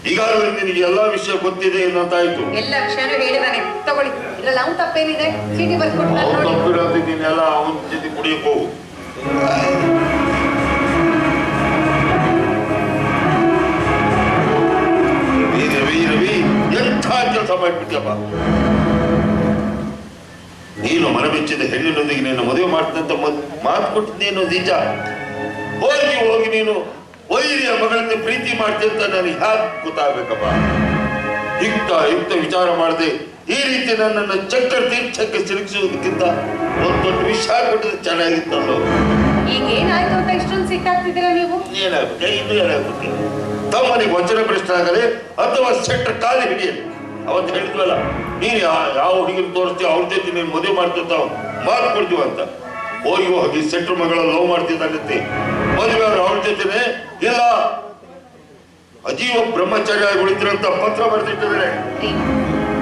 ಈಗಾಗಲೇ ನಿನಗೆ ಎಲ್ಲಾ ವಿಷಯ ಗೊತ್ತಿದೆ ಅನ್ನೋದಾಯ್ತು. ಎಲ್ಲ ವಿಷಯನೂ ಹೇಳಿದಾನೆ, ತಗೊಳ್ಳಿ. ಇದ್ರಲ್ಲಿ ಅವ್ನು ತಪ್ಪೇನಿದೆ? ಚೀಟಿ ಬರ್ಕೊಡ್ತಾನೆ. ತಪ್ಪಿರೋದು ನೀನೆಲ್ಲ ಅವನ ಜೊತೆ ಕುಡಿಯಕ್ ಹೋಗು. ರವಿ ಎಂಥ ಕೆಲಸ ಮಾಡ್ಬಿಟ್ಟಪ್ಪ. ನೀನು ಮನಮೆಚ್ಚಿದ ಹೆಣ್ಣಿನೊಂದಿಗೆ ನೀನು ಮದುವೆ ಮಾಡ್ತಂತ ಮಾತು ಕೊಟ್ಟಿದ್ದೇನು ನಿಜ. ಹೋಗಿ ನೀನು ವೈರಿಯ ಮಗಳನ್ನ ಪ್ರೀತಿ ಮಾಡ್ತಂತ ನನಗೆ ಹ್ಯಾಕ್ ಗೊತ್ತಾಗಬೇಕಪ್ಪ. ಯುಕ್ತ ವಿಚಾರ ಮಾಡದೆ ಈ ರೀತಿ ನನ್ನನ್ನು ಚಕ್ಕರ್ ತೀರ್ಥಕ್ಕೆ ಸಿಲುಕಿಸುವುದಕ್ಕಿಂತ ಒಂದೊಂದು ವಿಷಯ ಕೊಟ್ಟಿದ್ರೆ ಚೆನ್ನಾಗಿತ್ತಲ್ಲೋ. ಈಗ ಏನಾಯ್ತು ಅಂತ ಇಷ್ಟೊಂದು ಸಿಟ್ಟಾಗ್ತಿದ್ದೀರಾ ನೀವು? ಏನಾಗುತ್ತೆ? ಇನ್ನೂ ಏನಾಗುತ್ತೆ? ತಮ್ಮನಿಗೆ ವಚನ ಭ್ರಷ್ಟಾಗಲಿ ಅಥವಾ ಸೆಟ್ರ ಕಾಲಿ ಹಿಡಿಯಲಿ. ಅವತ್ತು ಹೇಳಿದ್ವಲ್ಲ, ನೀನು ಯಾವ ಹುಡುಗಿನ ತೋರಿಸ್ತೀವಿ ಅವ್ರ ಜೊತೆ ನೀನು ಮದುವೆ ಮಾಡ್ತಿರ್ತಾವ ಮಾತು ಕೊಡ್ತೀವ ಅಂತ. ಹೋಗಿ ಸೆಟ್ರ ಮಗಳ ಲವ್ ಮಾಡ್ತಿದ್ದಾಗತ್ತೆ. ಮದುವೆ ಅವ್ರ ಜೊತೆನೆ ಇಲ್ಲ ಅಜೀವ ಬ್ರಹ್ಮಚಾರ್ಯ ಉಳಿದ್ರಂತ ಪತ್ರ ಬರೆದಿಟ್ಟಿದ್ದಾರೆ.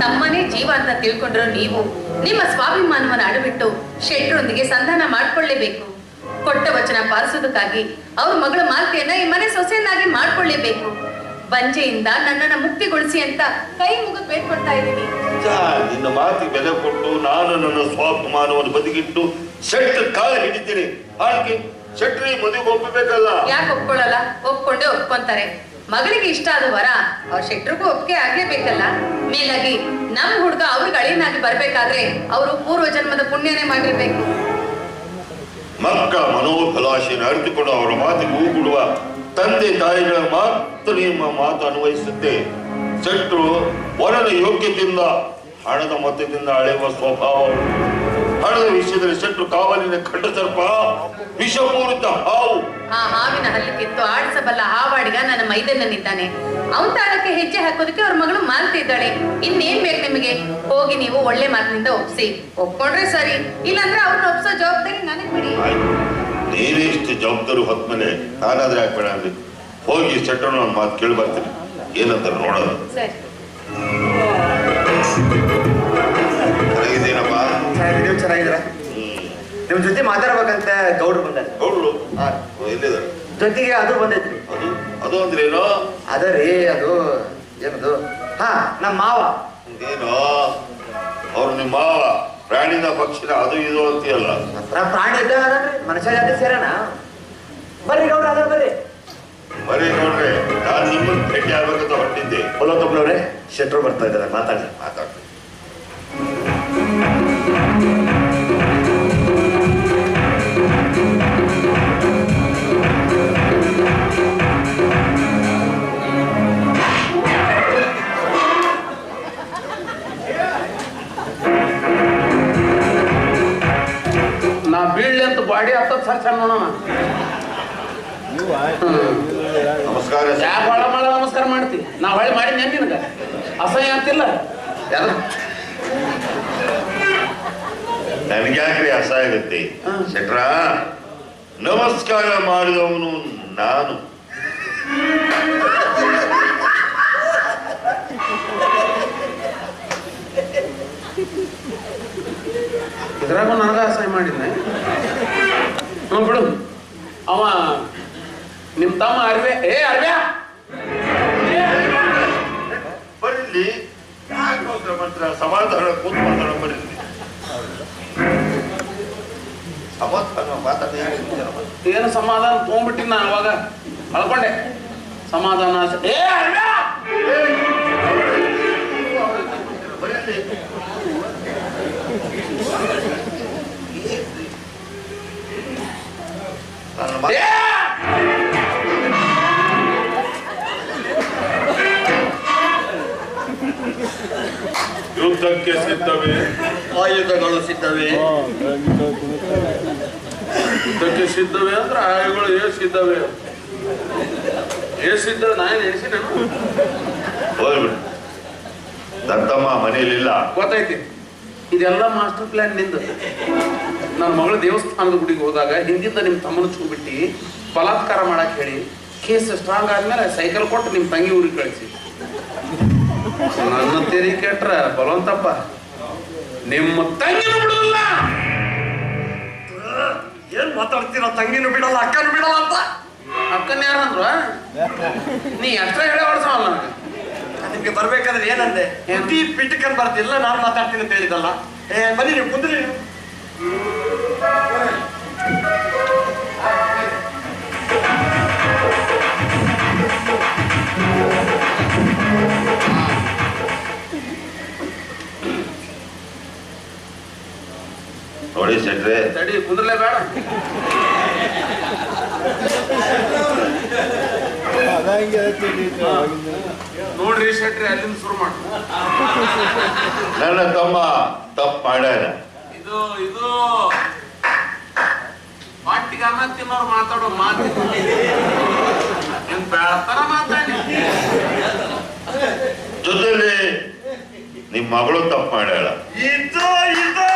ತಮ್ಮನೇ ಜೀವ ಅಂತ ತಿಳ್ಕೊಂಡ್ರು ನೀವು ನಿಮ್ಮ ಸ್ವಾಭಿಮಾನವನ್ನು ಅಡಬಿಟ್ಟು ಶೆಟ್ರೊಂದಿಗೆ ಸಂಧಾನ ಮಾಡ್ಕೊಳ್ಳೇಬೇಕು. ಕೊಟ್ಟ ವಚನ ಪಾಲಿಸೋದಕ್ಕಾಗಿ ಅವ್ರ ಮಗಳ ಮಾತೆಯನ್ನ ಈ ಮನೆ ಸೊಸೆಯನ್ನಾಗಿ ಮಾಡ್ಕೊಳ್ಳೇಬೇಕು. ಬಂಜೆಯಿಂದ ನನ್ನನ್ನ ಮುಕ್ತಿಗೊಳಿಸಿ ಅಂತ ಕೈ ಮುಗಿದು ಬೇಡ್ಕೊಳ್ತಾ ಇದ್ದೀನಿ. ನಿನ್ನ ಮಾತಿಗೆ ಬೆಲೆ ಕೊಟ್ಟು ನಾನು ನನ್ನ ಸ್ವಾಭಿಮಾನವನ್ನು ಬದಿಗಿಟ್ಟು ಶೆಟ್ರ ಕಾಲ ಹಿಡಿತೀನಿ. ಹಾಗೆ ಶೆಟ್ರಿ ಮದುವೆಗೆ ಒಪ್ಪಬೇಕಲ್ಲ. ಯಾಕೆ ಒಪ್ಕೊಳ್ಳಲ್ಲ? ಒಪ್ಕೊಂಡೇ ಒಪ್ಕೊಂತಾರೆ. ಮಗಳಿಗೆ ಇಷ್ಟ ಆದ ವರ ಅವ್ರ ಶೆಟ್ರಿಗೂ ಒಪ್ಪಿಗೆ ಆಗ್ಲೇಬೇಕಲ್ಲ. ಮೇಲಾಗಿ ನಮ್ ಹುಡುಗ ಅವ್ರಿಗೆ ಅಳಿಯನಾಗಿ ಬರ್ಬೇಕಾದ್ರೆ ಅವರು ಪೂರ್ವ ಜನ್ಮದ ಪುಣ್ಯನೇ ಮಾಡಿರ್ಬೇಕು. ಮಕ್ಕಳ ಮನೋಭಿಲಾಷೆಯನ್ನು ಅರಿತುಕೊಂಡು ಅವರ ಮಾತಿಗೆ ಹೂಗುಡುವ ತಂದೆ ತಾಯಿಗಳ ಮಾತ್ರ ನಿಮ್ಮ ಮಾತು ಅನ್ವಯಿಸುತ್ತೆ. ಶೆಟ್ರು ವರನ ಯೋಗ್ಯತೆಯಿಂದ ಹಣದ ಮೊತ್ತದಿಂದ ಅಳೆಯುವ ಸ್ವಭಾವ. ಹಣದ ವಿಷಯದಲ್ಲಿ ಶೆಟ್ರು ಕಾವಲಿನ ಖಂಡ ಸರ್ಪ, ವಿಷಪೂರಿತ ಹಾವು. ಆ ಹಾವಿನ ಹಲ್ಲು ಕಿತ್ತು ಆಡಿಸಬಲ್ಲ ಹಾವಾಡಿಗ ನನ್ನ ಮೈದನನಿದ್ದಾನೆ. ಅವನ ತಾಳಕ್ಕೆ ಹೆಜ್ಜೆ ಹಾಕೋದಕ್ಕೆ ಅವ್ರ ಮಗಳು ಮಾಲ್ತಿದ್ದಾಳೆ. ಇನ್ನೇನ್ ಬೇಕು ನಿಮಗೆ? ಹೋಗಿ ನೀವು ಒಳ್ಳೆ ಮಾತಿನಿಂದ ಒಪ್ಸಿ. ಒಪ್ಕೊಂಡ್ರೆ ಸರಿ, ಇಲ್ಲಾಂದ್ರೆ ಅವ್ರನ್ನ ಒಪ್ಸೋ ಜವಾಬ್ದಾರಿ ನನಗ್ ಬಿಡಿ. ನೀನೇ ಇಷ್ಟು ಜವಾಬ್ದಾರಿ ಹೊತ್ಮೇಲೆ ನಾನಾದ್ರೆ ಹಾಕ್ಬೇಡ ಅಂದ್ರೆ ಹೋಗಿ ಶೆಟ್ರನ್ನ ಒಂದು ಮಾತು ಕೇಳಿ ಬರ್ತೀನಿ. ಏನಂತಾರೆ ನೋಡೋದು. ಸರಿ. ಚೆನ್ನಾಗಿದ್ದೇನಪ್ಪ? ನೀವು ಚೆನ್ನಾಗಿದ್ದೀರ? ನಿಮ್ ಜೊತೆ ಮಾತಾಡ್ಬೇಕಂತ ಗೌಡ್ರು ಬಂದಾರೆ. ಗೌಡ್ರು ಎಲ್ಲಿದ್ದಾರೆ? ಜೊತೆಗೆ ಅದು ಬಂದೈತ್ರಿ. ಅದು ಅಂದ್ರೆ ಏನೋ? ಅದರಿ ಅದು ಏನದು? ಹಾ, ನಮ್ಮ ಮಾವ. ಏನೋ ಅವ್ರು ನಿಮ್ಮ ಮಾವ? ಪ್ರಾಣಿನ ಪಕ್ಷಿನ ಅದು ಇದು ಅಂತೀಯಲ್ಲ. ಪ್ರಾಣಿ ಇದ್ದಾಗ ಅದನ್ರಿ, ಮನುಷ್ಯ ಜಾತಿ ಸೇರೋಣ. ಬರ್ರಿ ಗೌಡ್ರ, ಅದ ಬರ್ರಿ. ಬರೀ ನೋಡ್ರಿ, ನಾನು ನಿಮ್ಮನ್ನು ಭೇಟಿ ಆಗ್ಬೇಕಂತ ಹೊರಟಿದ್ದೆ. ಹೊಲತಪ್ಪನವ್ರೆ, ಶೆಟ್ರು ಬರ್ತಾ ಇದ್ದಾರೆ, ಮಾತಾಡ್ರಿ. ನಾ ಬೀಳ್ಲಿ ಅಂತ ಬಾಡಿ ಹತ್ತದ ಸರ್ ಚಂದ ನೋಡೋಣ. ನಮಸ್ಕಾರ. ಯಾಕೆ ಹೊಳ ಮಾಡ ನಮಸ್ಕಾರ ಮಾಡ್ತಿ? ನಾ ಹೊಳೆ ಮಾಡಿ ನಿನಗ ಅಸಹ್ಯ ಅಂತಿಲ್ಲ. ನನ್ಗ್ಯಾಕ್ರಿ ಅಸಹ್ಯ ಆಗುತ್ತೆ? ಶೆಟ್ರ, ನಮಸ್ಕಾರ ಮಾಡಿದವನು ನಾನು. ಇದ್ರಾಗೂ ನನಗ ಅಸಹ್ಯ ಮಾಡಿದ್ನೆ. ಬಿಡು. ಅವ ನಿಮ್ ತಮ್ಮ ಅರ್ವೆ. ಅರ್ವ್ಯಾ ಬರೀಲಿ, ಮಾತ್ರ ಸಮಾಧಾನ ಕೂತ್ ಮಾತಾಡ. ಬರೀಲಿ, ಸಮಾಧಾನ ಮಾತಾಡಿ. ಏನು ಸಮಾಧಾನ ತೊಗೊಂಡ್ಬಿಟ್ಟಿನ ನಾನು ಅವಾಗ ಕಳ್ಕೊಂಡೆ. ಸಮಾಧಾನ ಅರ್ವ್ಯಾ ಯುದ್ಧಕ್ಕೆ ಸಿದ್ಧವೇ? ಆಯುಧಗಳು ಸಿದ್ಧವೇ? ಯುದ್ಧಕ್ಕೆ ಸಿದ್ಧವೇ ಅಂದ್ರೆ ಆಯುಧಗಳು ಸಿದ್ಧವೇ? ಸಿದ್ಧವೇ? ನಾನು ಎಣಿಸಿ ನಾನು ಹೋಗ್ಬಿಡು. ದತ್ತಮ್ಮ ಮನೆಯಲ್ಲಿಲ್ಲ. ಗೊತ್ತೈತಿ. ಇದೆಲ್ಲ ಮಾಸ್ಟರ್ ಪ್ಲಾನ್ ನಿಂದು. ನನ್ನ ಮಗಳು ದೇವಸ್ಥಾನದ ಗುಡಿಗೆ ಹೋದಾಗ ಹಿಂದಿಂದ ನಿಮ್ಮ ತಮ್ಮನ ಚೂಬಿಟ್ಟು ಬಲಾತ್ಕಾರ ಮಾಡಕ್ ಹೇಳಿ ಕೇಸ್ ಸ್ಟ್ರಾಂಗ್ ಆದ್ಮೇಲೆ ಸೈಕಲ್ ಕೊಟ್ಟು ನಿಮ್ಮ ತಂಗಿ ಊರಿಗೆ ಕಳಿಸಿ. ನನ್ನ ತೆರಿ ಕೆಟ್ರ ಬಲವಂತಪ್ಪ ನಿಮ್ಮ ತಂಗಿನೂ ಬಿಡಲ್ಲ. ಏನ್ ಮಾತಾಡ್ತೀರ? ತಂಗಿನೂ ಬಿಡಲ್ಲ, ಅಕ್ಕನೂ ಬಿಡಲ್ಲ ಅಂತ. ಅಕ್ಕನ ಯಾರಂದ್ರು? ನೀ ಎಷ್ಟ ಹೇಳಿ ಹೊಡ್ಸವಲ್ಲ ನನಗೆ. ನಿಮ್ಗೆ ಬರ್ಬೇಕಾದ್ರೆ ಏನಂದೆ ಬುದ್ಧಿ ಪಿಟಕನ್ ಬರ್ತಿಲ್ಲ ನಾನು ಮಾತಾಡ್ತೀನಿ ಅಂತ ಹೇಳಿದಲ್ಲ. ಬನ್ನಿ ನೀವು ಕುಂದ್ರಿ ನೀವು. ನೋಡಿ ಶೆಟ್ರೆ, ತಡಿ ಕುಂದ್ರಲೇ ಬೇಡ. ನೋಡ್ರಿ ಶೆಟ್ರಿ ಅಲ್ಲಿಂದ ಶುರು ಮಾಡು. ನನ್ನ ತಮ್ಮ ತಪ್ಪು ಮಾಡ್ಯಾನ. ಇದು ಇದು ಪಾಟಿಗೆ ಅನ್ನ ತಿನ್ನೋರು ಮಾತಾಡೋ ಮಾತು ಬೆಳತರ ಮಾತಾಡಿ. ಜೊತೆಲಿ ನಿಮ್ ಮಗಳು ತಪ್ಪು ಮಾಡ್ಯಾಳ. ಇದು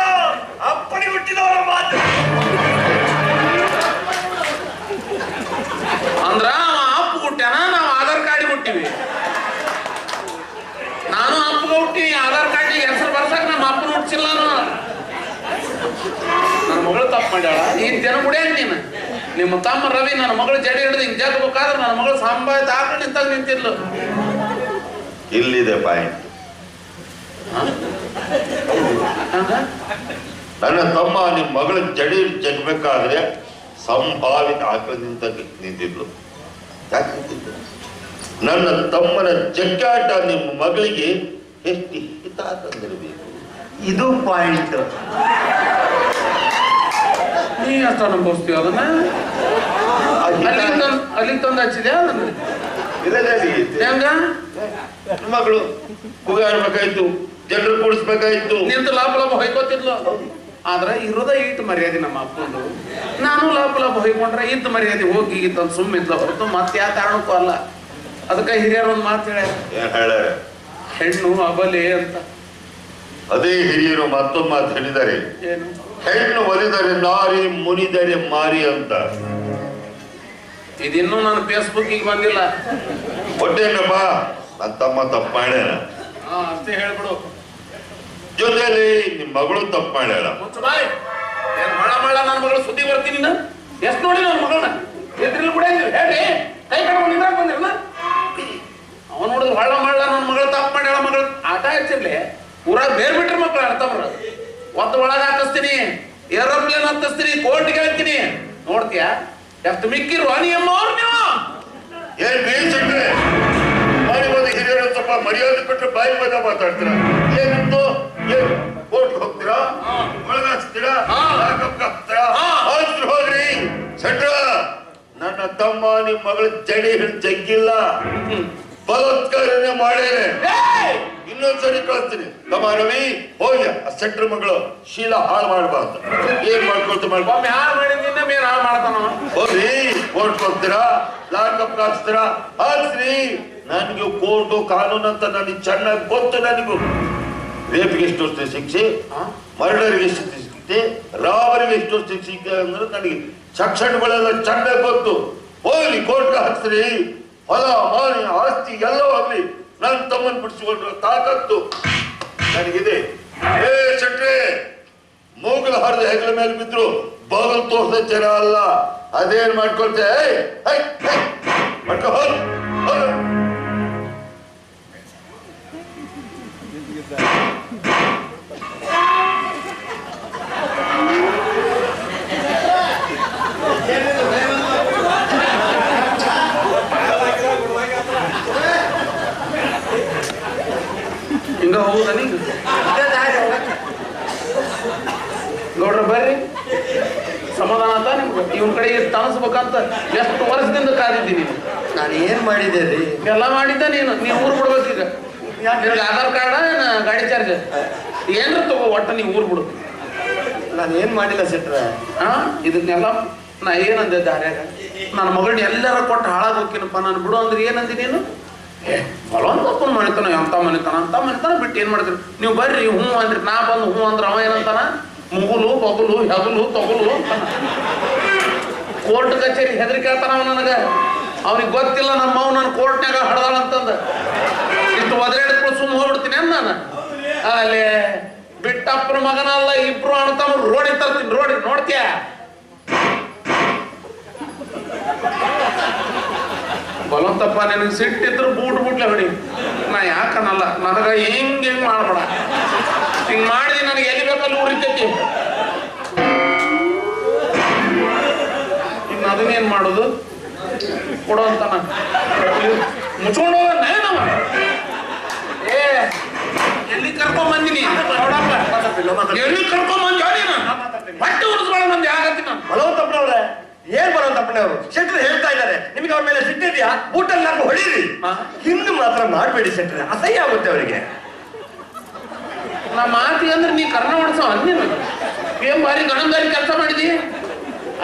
ಅಪ್ಪಡಿ ಹುಟ್ಟಿದವರ ಮಾತು. ಅಂದ್ರ ಅಪ್ಪ ಹುಟ್ಟ್ಯಾನ, ನಾವು ಆಧಾರ್ ಕಾರ್ಡ್ ಹುಟ್ಟಿವಿ. ನಾನು ಅಪ್ಪಗ ಹುಟ್ಟಿ ಆಧಾರ್ ಕಾರ್ಡ್ ಹೆಸರು ಬರ್ಸಕ್ ನಮ್ಮ ಅಪ್ಪನ ಹುಟ್ಟಿಸಿಲ್ಲ. ನನ್ನ ಮಗಳು ತಪ್ಪು ಮಾಡ್ಯಾಳ. ಈ ಜನ ಗುಡಿಯಾಗ ನೀನು ನಿಮ್ಮ ತಮ್ಮ ರವಿ ನನ್ನ ಮಗಳು ಜಡಿ ಹಿಡಿದು ಹಿಂಗ್ ಜಗಬೇಕಾದ್ರೆ ನನ್ನ ಮಗಳು ಸಂಭಾವಿತ ಹಾಕೊಂಡು ನಿಂತಾಗ ನಿಂತಿದ್ಲು. ಇಲ್ಲಿದೆ ಪಾಯಿಂಟ್. ನನ್ನ ತಮ್ಮ ನಿಮ್ ಮಗಳ ಜಡಿ ಜಗ್ಬೇಕಾದ್ರೆ ಸಂಭಾವಿತ ಆಕಳ ನಿಂತಿದ್ಲು. ಯಾಕೆ ನಿಂತಿದ್ಲು? ನನ್ನ ತಮ್ಮನ ಜಗ್ಗಾಟ ನಿಮ್ಮ ಮಗಳಿಗೆ ಎಷ್ಟು ಹಿತ ತಂದಿರಬೇಕು. ಇದು ಪಾಯಿಂಟ್. ನೀ ಅಷ್ಟ ಅನುಭವಿಸ್ತೀವಿ ಅದನ್ನ. ಅಲ್ಲಿಗೆ ತಂದು ಹಚ್ಚಿದ್ಯಾ ಅದನ್ನ? ಹೆಂಗ ಮಗಳು ಕೂಗಾಡ್ಬೇಕಾಯ್ತು, ಜನರು ಕೂಡಿಸ್ಬೇಕಾಯ್ತು, ನಿಂತು ಲಾಭ ಲಾಭ ಹೊಯ್ಕೋತಿದ್ಲು. ಆದ್ರೆ ಇರೋದ ಇಟ್ಟು ಮರ್ಯಾದೆ ನಮ್ಮ ಅಪ್ಪಂದು. ನಾನು ಲಾಭ ಲಾಭ ಹೊಯ್ಕೊಂಡ್ರೆ ಇದ್ದು ಮರ್ಯಾದೆ ಹೋಗಿ ಇತ್ತಂದು ಸುಮ್ಮಿದ್ಲ ಹೊರತು ಮತ್ತೆ ಯಾವ ಕಾರಣಕ್ಕೂ ಅಲ್ಲ. ಅದಕ್ಕೆ ಹಿರಿಯರು ಒಂದು ಮಾತು ಹೇಳ್ಯಾರ, ಹೆಣ್ಣು ಅಬಲೆ ಅಂತ. ಅದೇ ಹಿರಿಯರು ಮತ್ತೊಂದು ಮಾತು ಹೇಳಿದ್ದಾರೆ, ಏನು? ಹೆಣ್ಣು ಒಲಿದರೆ ನಾರಿ, ಮುನಿದರೆ ಮಾರಿ ಅಂತ. ಇದಿನ್ನೂ ನಾನು ಫೇಸ್ಬುಕ್ಕಿಗೆ ಬಂದಿಲ್ಲ. ಒಟ್ಟೇನಪ್ಪ ನನ್ನ ತಮ್ಮ ತಪ್ಪು ಮಾಡ್ಯಾನ. ಅಷ್ಟೇ ಹೇಳ್ಬಿಡು. ಜೊತೆಲಿ ನಿಮ್ ಮಗಳು ತಪ್ಪು ಮಾಡ್ಯಾಳ. ಬಾಯ್ ಏನ್ ಮಳ ನನ್ನ ಮಗಳು ಸುದ್ದಿ ಬರ್ತೀನಿ. ಎಷ್ಟು ನೋಡಿ ನನ್ನ ಮಗಳನ್ನ ಎದ್ರಿಲ್ ಕೂಡ ಹೇಳಿ ಕೈ ಕಡ್ಕೊಂಡು ನಿಂದ್ರಾಕ್ ಬಂದಿರಲ್ಲ. ಅವನು ನೋಡಿದ್ರು ಹಳ್ಳ ಮಳ್ಳ ನನ್ನ ಮಗಳು ತಪ್ಪು ಮಾಡ್ಯಾಳ. ಮಗಳು ಆಟ ಹಚ್ಚಿರ್ಲಿ ಊರಾಗ ಬೇರೆ ಬಿಟ್ರ ಮಕ್ಕಳು ಅರ್ಥವ್ರ ಒತ್ತು ಒಳಗ ಹಾಕಿಸ್ತೀನಿ, ಏರೋಪ್ಲೇನ್ ಹತ್ತಿಸ್ತೀನಿ, ಕೋರ್ಟ್ಗೆ ಹೇಳ್ತೀನಿ. ನೋಡ್ತೀಯಾ ಎಷ್ಟು ಮಿಕ್ಕಿರುವ ನಿಮ್ಮ ಅವ್ರು ನೀವು ಏನ್ ಬೇಯಿಸಿದ್ರೆ ಮಾಡಿ ಬಂದು ಹಿರಿಯರು ಸ್ವಲ್ಪ ಮರ್ಯಾದೆ ಕೊಟ್ಟರೆ ಬಾಯಿ ಬಂದ ಮಾತಾಡ್ತೀರ. ಏನಿತ್ತು? ಏನ್ ಕೋರ್ಟ್ ಹೋಗ್ತೀರಾ, ಒಳಗಾಕ್ಸ್ತೀರಾ, ಹಾಕ್ತೀರಾ? ಹೋದ್ರಿ ಸೆಟ್ರ. ನನ್ನ ತಮ್ಮ ನಿಮ್ ಮಗಳ ಜಡಿ ಹಿಡಿದು ಜಗ್ಗಿಲ್ಲ, ಬಲಾತ್ಕಾರನೇ ಮಾಡೇನೆ. ಇನ್ನೊಂದ್ಸರಿ ಕಳಿಸ್ತೀನಿ. ತಮ್ಮ ರವಿ ಹೋಗಿ ಆ ಸೆಟ್ರ ಮಗಳು ಶೀಲ ಹಾಳು ಮಾಡಬಾರ್ದು. ಏನ್ ಮಾಡ್ಕೊಳ್ತ ಒಮ್ಮೆ ಹಾಳು ಮಾಡಿದ್ರಿಂದ ಬೇರೆ ಹಾಳು ಮಾಡ್ತಾನ. ಹೋಗ್ರಿ ಕೋರ್ಟ್ ಹೋಗ್ತೀರಾ, ಲಾಕಪ್ ಹಾಕ್ಸ್ತೀರಾ, ಹಾಕ್ಸ್ರಿ. ನನಗೆ ಕೋರ್ಟು ಕಾನೂನು ಅಂತ ನನಗೆ ಚೆನ್ನಾಗಿ ಗೊತ್ತು. ನನಗೂ ರೇಪಿಗೆ ಎಷ್ಟು ವರ್ಷ ಶಿಕ್ಷೆ, ಮರ್ಡರ್ಗೆ ಎಷ್ಟು ಶಿಕ್ಷೆ, ರಾಬರಿಗೆ ಎಷ್ಟು ವರ್ಷ ಶಿಕ್ಷೆ ಅಂದ್ರೆ ನನಗೆ ಸೆಕ್ಷನ್ಗಳೆಲ್ಲ ಚೆನ್ನಾಗಿ ಗೊತ್ತು. ಹೋಗ್ಲಿ ಕೋರ್ಟ್ಗೆ ಹಾಕ್ಸ್ರಿ. ಹೊಲ ಮಾನಿ ಆಸ್ತಿ ಎಲ್ಲ ಹೋಗ್ಲಿ, ನನ್ನ ತಮ್ಮನ್ ಬಿಡಿಸಿಕೊಂಡ್ರೆ ತಾಕತ್ತು ನನಗಿದೆ. ಏ ಶೆಟ್ರೆ, ಮೂಗಲ ಹರಿದ ಹೆಗಲ ಮೇಲೆ ಬಿದ್ರು ಬಾಗಲ್ ತೋರ್ಸ ಜನ ಅಲ್ಲ. ಅದೇನ್ ಮಾಡ್ಕೊಳ್ತೆ ಮಾಡ್ಕೊ ಹೋಗ್. ಹಿಂಗ ಹೋಗುದ ನೀ ಗೌಡ್ರ ಬರ್ರಿ. ಸಮಾಧಾನ ಅಂತ ನಿಮ್ಗೆ ಇವನ್ ಕಡೆ ತನಸ್ಬೇಕಂತ ಎಷ್ಟು ವರ್ಷದಿಂದ ಕಾದಿದ್ದೀನಿ. ನಾನು ಏನ್ ಮಾಡಿದೆ ರೀ? ಎಲ್ಲ ಮಾಡಿದ್ದ ನೀನು. ನೀವು ಊರು ಬಿಡ್ಬೇಕೀಗ. ನಿನಗೆ ಆಧಾರ್ ಕಾರ್ಡ ಗಾಡಿ ಚಾರ್ಜ್ ಏನ್ರ ತಗೋ, ಒಟ್ಟು ನೀವು ಊರು ಬಿಡು. ನಾನು ಏನ್ ಮಾಡಿಲ್ಲ ಸೆಟ್ರ. ಇದನ್ನೆಲ್ಲ ನಾ ಏನಂದೆ ದಾರ್ಯಾಗ, ನನ್ನ ಮಗಳನ್ನ ಎಲ್ಲಾರ ಕೊಟ್ಟು ಹಾಳಾಗ ಹೋಗ್ತೀನಪ್ಪ ನಾನು ಬಿಡು ಅಂದ್ರೆ ಏನಂದಿ ನೀನು? ಬಲವಂತಪ್ಪನ ಮನೆತನ ಎಂತ ಮನೆತನ ಅಂತ ಮನೆತನ ಬಿಟ್ಟು ಏನ್ ಮಾಡ್ತೀರಿ ನೀವು? ಬರ್ರಿ ಹ್ಞೂ ಅಂದ್ರಿ. ನಾ ಬಂದು ಹ್ಞೂ ಅಂದ್ರ ಅವ ಏನಂತಾನ? ಮುಗುಲು ಬಗುಲು ಹೆಗಲು ತಗುಲು ಅಂತಾನ. ಕೋರ್ಟ್ ಕಚೇರಿ ಹೆದರಿಕೆ ಆತಾನ ಅವ ನನಗ. ಅವನಿಗೆ ಗೊತ್ತಿಲ್ಲ ನಮ್ಮ ಅವ್ ನನ್ನ ಕೋರ್ಟ್ನಾಗ ಹಡ್ದಾಳ ಅಂತಂದ. ಇಷ್ಟು ಒದರಾಡಿದ್ರು ಸುಮ್ಮ ಹೋಗ್ಬಿಡ್ತೀನಿ ಅಂದ ನಾನು. ಅಲ್ಲಿ ಬಿಟ್ಟಪ್ಪನ ಮಗನ ಅಲ್ಲ, ಇಬ್ರು ಅಣ್ತಮ್ಮ ರೋಡಿಗೆ ತರ್ತೀನಿ. ರೋಡಿಗೆ ನೋಡ್ತೀಯ? ಬಲವಂತಪ್ಪ ನಿನಗೆ ಸಿಟ್ಟಿದ್ರು ಬೂಟ್ಲೆ ಹೊಡಿ. ನಾ ಯಾಕನ್ನಲ್ಲ, ನನಗ ಹಿಂಗ್ ಮಾಡ್ಬೇಡ. ಹಿಂಗ್ ಮಾಡಿ ನನಗೆ ಎಲ್ಲಿ ಬೇಕಲ್ಲಿ ಉರಿತೈತಿ. ಇನ್ನು ಅದನ್ನೇನ್ ಮಾಡೋದು? ಕೊಡೋ ಅಂತ ಮುಚ್ಕೊಂಡು ಹೋಗ. ಏ ಎಲ್ಲಿ ಕರ್ಕೊಂಡ್ ಬಂದಿನಿ ನೋಡಪ್ಪ, ಎಲ್ಲಿ ಕರ್ಕೊಂಡ್ ಬಂದ ಬಟ್ಟೆ ಉಡಿಸ್ಬೇಡ ನಂದು ಯಾಗತ್ತಿ ನಾನು. ಬಲವಂತಪ್ಪನವ್ರೆ, ಏನ್ ಬಲವಂತಪ್ಪನವರು? ಶೆಟ್ರು ಹೇಳ್ತಾ ಇದ್ದಾರೆ ನಿಮಗೆ ಅವ್ರ ಮೇಲೆ ಸಿಟ್ಟಿದ್ಯಾ, ಬೂಟಲ್ಲಿ ನಾನು ಹೊಡೀರಿ. ಹಿಂದೆ ಮಾತ್ರ ಮಾಡ್ಬೇಡಿ ಶೆಟ್ರೆ, ಅಸಹ್ಯ ಆಗುತ್ತೆ ಅವರಿಗೆ. ನಾ ಮಾತಿ ಅಂದ್ರೆ ನೀ ಕರ್ಣ ಹೊಡ್ಸೋ ಅಂದಿನ ಏನ್ ಬಾರಿ ಗಣಂದಾರಿ ಕೆಲಸ ಮಾಡಿದಿ.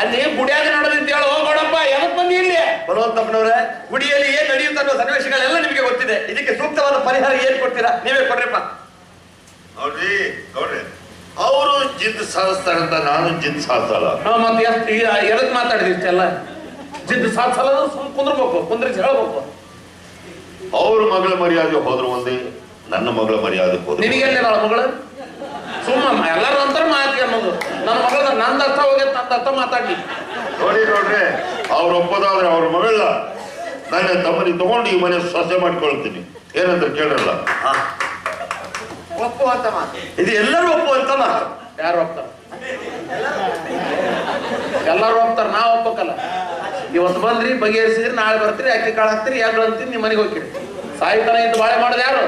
ಅಲ್ಲಿ ಗುಡಿಯಾಗ ನಡೆದಿದ್ದು ಹೇಳು. ಹೋಗೋಣಪ್ಪ, ಎದಕ್ ಬಂದಿ ಇಲ್ಲಿ? ಬಲವಂತಪ್ಪನವ್ರೆ, ಗುಡಿಯಲ್ಲಿ ಏನ್ ನಡೆಯುತ್ತೆ ಅನ್ನೋ ಸನ್ನಿವೇಶಗಳೆಲ್ಲ ನಿಮಗೆ ಗೊತ್ತಿದೆ. ಇದಕ್ಕೆ ಸೂಕ್ತವಾದ ಪರಿಹಾರ ಏನ್ ಕೊಡ್ತೀರಾ? ನೀವೇ ಕೊಡ್ರಿಪ್ಪ. ನೋಡ್ರಿ ಅವರು ಜಿದ್ ಸಾಧಿಸ್ತಾರಂತ ನಾನು ಜಿದ್ ಸಾಧಿಸಲ್ಲ. ಮತ್ತೆ ಎದಕ್ ಮಾತಾಡಿದಿಷ್ಟೆಲ್ಲ? ಜಿದ್ದು ಸಾಧಿಸಲ್ಲ, ಸುಮ್ ಕುಂದ್ರಬೇಕು, ಕುಂದ್ರಿಸಿ ಹೇಳ್ಬೇಕು. ಅವ್ರ ಮಗಳ ಮರ್ಯಾದೆ ಹೋದ್ರು ಒಂದೇ, ನನ್ನ ಮಗಳ ಮರ್ಯಾದೆ ಹೋದ್ರು. ನಿನಗೆಲ್ಲ ಮಗಳು ಸುಮ್ಮ ಎಲ್ಲರೂ ಅಂತಾರ ಮಾತಿ ಅನ್ನೋದು. ನನ್ನ ಮಗಳ ನಂದು ಅರ್ಥ ಹೋಗ್ಯದ, ನಂದು ಅರ್ಥ ಮಾತಾಡ್ಲಿ. ನೋಡ್ರಿ ಅವ್ರ ಒಪ್ಪದಾದ್ರೆ ಅವ್ರ ಮಗಳ ನನ್ನ ತಮ್ಮನಿಗೆ ತಗೊಂಡು ಈ ಮನೆ ಸೊಸೆ ಮಾಡ್ಕೊಳ್ತೀನಿ. ಏನಂತ ಕೇಳಲ್ಲ. ಒಪ್ಪುವಂತ ಮಾತು ಇದು, ಎಲ್ಲರೂ ಒಪ್ಪುವಂತ ಮಾತು. ಯಾರು ಒಪ್ತಾರ? ಎಲ್ಲರೂ ಒಪ್ತಾರ, ನಾವು ಒಪ್ಪಕ್ಕಲ್ಲ. ಇವತ್ತು ಬಂದ್ರಿ, ಬಗೆಹರಿಸಿದ್ರಿ, ನಾಳೆ ಬರ್ತೀರಿ, ಅಕ್ಕಿ ಕಾಳು ಹಾಕ್ತಿರಿ, ಯಾರು ಅಂತೀರಿ, ನಿಮ್ಮ ಮನೆಗೆ ಹೋಗ್ತೀರಿ. ಸಾಯಿತನ ಇದ್ದು ಬಾಳೆ ಮಾಡೋದು ಯಾರು?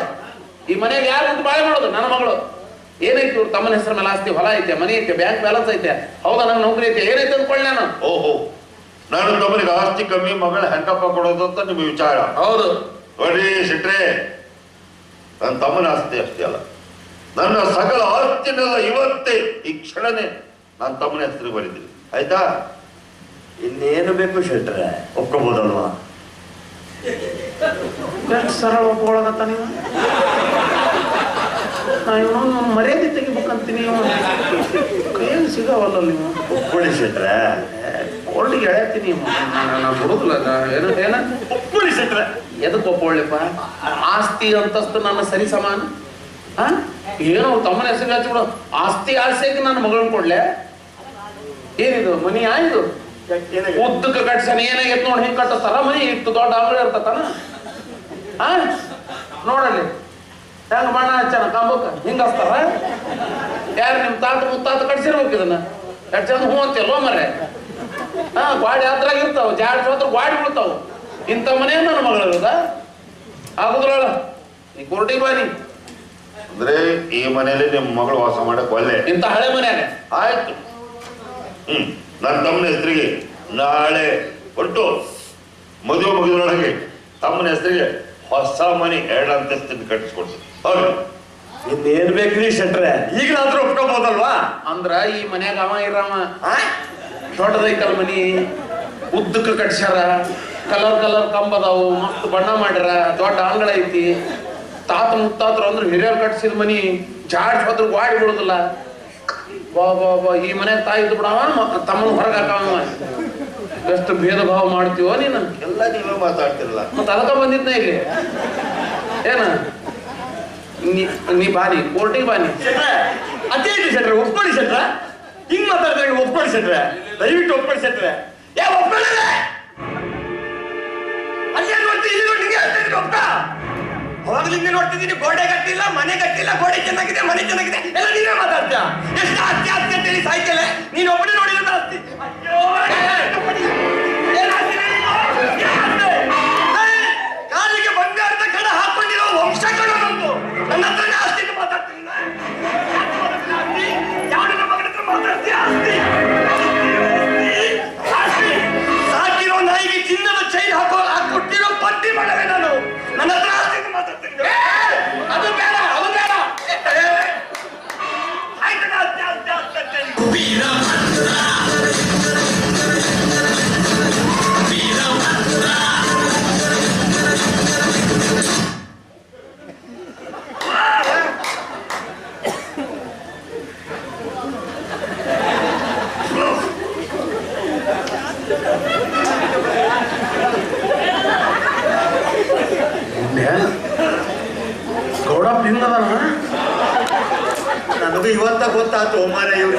ಈ ಮನೆಗೆ ಯಾರು ಅಂತ ಬಾಳೆ ಮಾಡೋದು? ನನ್ನ ಮಗಳು. ಏನೈತಿ ಇವ್ರು ತಮ್ಮನ ಹೆಸರು ಮೇಲೆ ಆಸ್ತಿ, ಹೊಲ ಐತೆ, ಮನೆ ಐತೆ, ಬ್ಯಾಂಕ್ ಬ್ಯಾಲೆನ್ಸ್ ಐತೆ, ಹೌದಾ, ನಂಗೆ ನೌಕರಿ ಐತೆ, ಏನೈತೆ ಅಂದ್ಕೊಳ್ಳಿ ನಾನು. ಓಹೋ, ನಾನು ತಮ್ಮನಿಗೆ ಆಸ್ತಿ ಕಮ್ಮಿ, ಮಗಳ ಹೆಂಗಪ್ಪ ಕೊಡೋದು ಅಂತ ನಿಮ್ಮ ವಿಚಾರ. ಹೌದು ನೋಡ್ರಿ ಶೆಟ್ರೆ, ನನ್ನ ತಮ್ಮನ ಆಸ್ತಿ ಅಷ್ಟೇ ಅಲ್ಲ, ನನ್ನ ಸಕಲ ಆಸ್ತಿನೆಲ್ಲ ಇವತ್ತೇ ಈ ಕ್ಷಣನೇ ನಾನು ತಮ್ಮನ ಹೆಸರು ಬರೀತೀನಿ. ಆಯ್ತಾ? ಇನ್ನೇನು ಬೇಕು ಶೆಟ್ರೆ, ಒಪ್ಕೋಬೋದಲ್ವಾ? ಎಷ್ಟು ಸರಳ ಒಪ್ಕೊಳ್ಳೋದತ್ತ ನೀವು? ಇವನು ಮರ್ಯಾದೆ ತೆಗಿಬೇಕಂತೀನಿ, ಕೈಯಲ್ಲಿ ಸಿಗವಲ್ಲ ನೀವು. ಒಪ್ಕೊಳ್ಳಿ ಶೆಟ್ರೆ, ಕೋರ್ಟಿಗೆ ಎಳೆತೀನಿ. ನಾನು ಬಿಡುದಿಲ್ಲ. ಏನ ಒಪ್ಕೊಳ್ಳಿ ಶೆಟ್ರೆ. ಎದಕ್ಕೆ ಒಪ್ಕೊಳ್ಳಿಪ್ಪ? ಆಸ್ತಿ ಅಂತಸ್ತು ನನ್ನ ಸರಿ ಸಮಾನ. ಏನೋ ತಮ್ಮನ ಹೆಸರು ಹಚ್ಬಿಡು. ಆಸ್ತಿ ಆಸೆಗೆ ನನ್ನ ಮಗಳನ್ನ ಕೊಡ್ಲೆ? ಏನಿದು ಮನಿ? ಆಯ್ದು ಉದ್ದಕ್ಕೆ ಕಟ್ಸನ ಏನಾಗೈತೆ ನೋಡಿ. ಹಿಂಗ್ ಕಟ್ಟಿಸ್ತಾರ ಮನಿ? ಇಷ್ಟು ದೊಡ್ಡ ಅಂಗಡಿ ಇರ್ತತನ? ನೋಡಲ್ಲಿ ಹೆಂಗ ಮಣ್ಣ ಹಚ್ಚನ ಕಂಬಕ್ಕ ಹಿಂಗ ಹಚ್ತಾರ? ಯಾರು ನಿಮ್ ತಾತ ಮುತ್ತಾತ ಕಟ್ಸಿರ್ಬೇಕು ಇದನ್ನ. ಎಷ್ಟು ಚಂದ ಹೂ ಅಂತೀಯಲ್ಲೋ ಮರ್ರೆ. ಗಾಡಿ ಹತ್ರಾಗ ಇರ್ತಾವ, ಜಾಡ್ ಹೋದ್ರ ಗಾಡಿ ಬಿಡ್ತಾವ. ಇಂಥ ಮನೆ ನನ್ನ ಮಗಳಿರೋದ ಆಗುದ್ರಲ್ಲ. ನೀ ಕೋರ್ಟಿಗೆ ಬಾನಿ. ಅಂದ್ರೆ ಈ ಮನೆಯಲ್ಲಿ ನಿಮ್ಮ ಮಗಳು ವಾಸ ಮಾಡಕ್ ಒಳ್ಳೆ ಇಂಥ ಹಳೆ ಮನ್ಯಾಗ ಆಯ್ತು. ನನ್ನ ತಮ್ಮನ ಹೆಸರಿಗೆ ನಾಳೆ ಹೊರಟು ಮದುವೆ ಮುಗಿದ್ರೊಳಗೆ ತಮ್ಮನ ಹೆಸರಿಗೆ ಹೊಸ ಮನೆ 2 ಅಂತಸ್ತಿನ ಕಟ್ಟಿಸ್ಕೊಡ್ತೀನಿ. ಹೌದು, ಇನ್ನೇನ್ ಬೇಕ್ರಿ ಶೆಟ್ರೆ? ಈಗಲಾದ್ರೂ ಒಪ್ಕೋಬೋದಲ್ವಾ? ಅಂದ್ರ ಈ ಮನ್ಯಾಗ ಅವ ಇರವ ದೊಡ್ಡದೈತಲ್ ಮನಿ, ಉದ್ದಕ್ಕೆ ಕಟ್ಸ್ಯಾರ, ಕಲರ್ ಕಂಬದಾವು, ಮಸ್ತ್ ಬಣ್ಣ ಮಾಡ್ಯಾರ, ದೊಡ್ಡ ಅಂಗಳ ಐತಿ. ತಾತ ಮುತ್ತಾತ್ರ ಅಂದ್ರೆ ಹಿರಿಯರ್ ಕಟ್ಸಿದ ಮನಿ, ಜಾಡ್ ಹೋದ್ರ ಗಾಡಿ ಬಿಡುದಿಲ್ಲ. ಬಾ ಈ ಮನ್ಯಾಗ ತಾಯಿ ಇದ್ದು ಬಿಡವ, ತಮ್ಮನ ಹೊರಗೆ ಹಾಕವ. ಎಷ್ಟು ಭೇದ ಭಾವ ಮಾಡ್ತೀವೋ ನೀನು? ಎಲ್ಲ ನೀವೇ ಮಾತಾಡ್ತಿರಲ್ಲ. ಮತ್ತೆ ಅದಕ್ಕ ಬಂದಿದ್ನ ಇಲ್ಲಿ. ಏನ ನೀ ಬಾನಿ, ಕೋರ್ಟಿಗೆ ಬಾನಿ. ಶೆಟ್ರೆ ಅದೇ ಇದೆ ಶೆಟ್ರೆ, ಒಪ್ಕೊಳ್ಳಿ ಶೆಟ್ರೆ. ಹಿಂಗ್ ಮಾತಾಡ್ತಾರೆ, ಒಪ್ಕೊಳ್ಳಿ ಶೆಟ್ರೆ, ದಯವಿಟ್ಟು ಒಪ್ಕೊಳ್ಳಿ ಶೆಟ್ರೆ. ಒಪ್ಕೊಳ್ಳಲ್ಲ, ಅಲ್ಲೇ ನೋಡ್ತೀನಿ, ಇಲ್ಲಿ ನೋಡಿ, ಹೇಳ್ತೀನಿ ಒಪ್ಪ. ಅವಾಗಲಿಂದ ನೋಡ್ತಿದ್ದೀನಿ, ಗೋಡೆ ಕಟ್ಟಿಲ್ಲ, ಮನೆ ಕಟ್ಟಿಲ್ಲ, ಗೋಡೆ ಚೆನ್ನಾಗಿದೆ, ಮನೆ ಚೆನ್ನಾಗಿದೆ, ಎಲ್ಲ ನೀವೇ ಮಾತಾಡ್ತೀಯ. ಎಷ್ಟು ಆಸ್ತಿ ಅಂತೇಳಿ ಸಾಯ್ತಲ್ಲ ನೀನು ಒಬ್ಬನೇ ನೋಡಿಲ್ಲ ಆಸ್ತಿ. ಕಾಲಿಗೆ ಬಂಗಾರದ ಕಡ ಹಾಕೊಂಡಿರೋ ವಂಶಗಳು ನಮ್ದು. ನನ್ನ ಹತ್ರನೇ ಆಸ್ತಿ ಮಾತಾಡ್ತೀನಿ. ಯಾವನ ಮಗನ ಹತ್ರ ಮಾತಾಡ್ತೀಯ? ಆಸ್ತಿ ಸಾಕಿರೋ ನಾಯಿಗೆ ಚಿನ್ನದ ಚೈನ್ ಹಾಕೊಟ್ಟಿರೋ ಪಟ್ಟಿ ಮಾಡವೆ ನಾನು. ನನ್ನ ಹತ್ರ ಆಸ್ತಿ ಮಾತಾಡ್ತೀನಿ. ಅದು ಬೇಡ, ಅದು ಬೇಡ. ಆಯ್ತು, ಆಸ್ತಿ ಆಸ್ತಿ ಆಸ್ತಿ. ಗೌಡ ಹಿಂಗದನ? ನನಗೂ ಇವತ್ತ ಗೊತ್ತಾಯ್ತು ಮಾರ, ಇವ್ರು